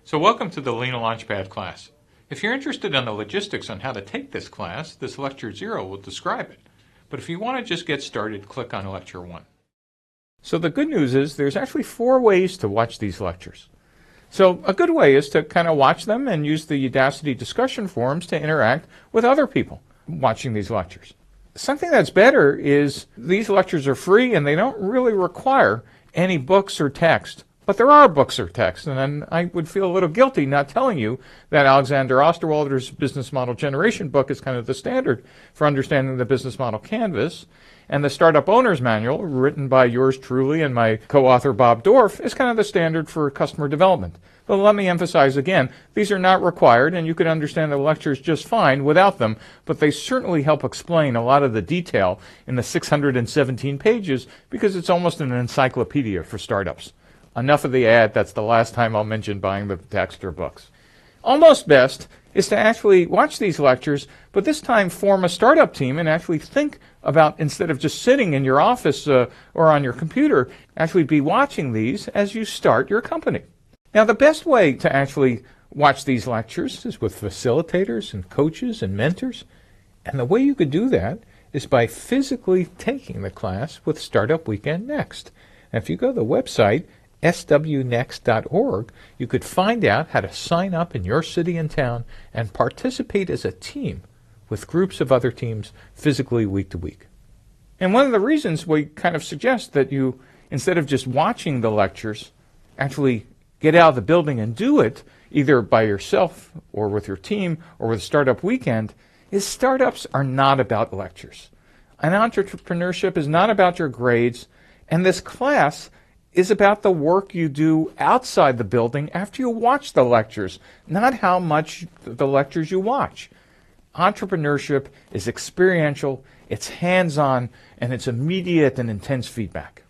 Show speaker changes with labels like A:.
A: So welcome to the Lena Launchpad class. If you're interested in the logistics on how to take this class, this Lecture 0 will describe it. But if you want to just get started, click on Lecture 1. So the good news is there's actually 4 ways to watch these lectures. So a good way is to kind of watch them and use the Udacity discussion forums to interact with other people watching these lectures. Something that's better is these lectures are free and they don't really require any books or text. But there are books or text, and then I would feel a little guilty not telling you that Alexander Osterwalder's Business Model Generation book is kind of the standard for understanding the business model canvas, and the Startup Owner's Manual, written by yours truly and my co-author Bob Dorff, is kind of the standard for customer development. But let me emphasize again, these are not required, and you can understand the lectures just fine without them, but they certainly help explain a lot of the detail in the 617 pages because it's almost an encyclopedia for startups. Enough of the ad. That's the last time I'll mention buying the text or books. Almost best is to actually watch these lectures, but this time form a startup team and actually think about, instead of just sitting in your office or on your computer, actually be watching these as you start your company. Now, the best way to actually watch these lectures is with facilitators and coaches and mentors. And the way you could do that is by physically taking the class with Startup Weekend Next. And if you go to the website, swnext.org, you could find out how to sign up in your city and town and participate as a team with groups of other teams physically week to week. And one of the reasons we kind of suggest that you, instead of just watching the lectures, actually get out of the building and do it, either by yourself or with your team or with Startup Weekend, is startups are not about lectures. And entrepreneurship is not about your grades, and this class is about the work you do outside the building after you watch the lectures, not how much the lectures you watch. Entrepreneurship is experiential, it's hands-on, and it's immediate and intense feedback.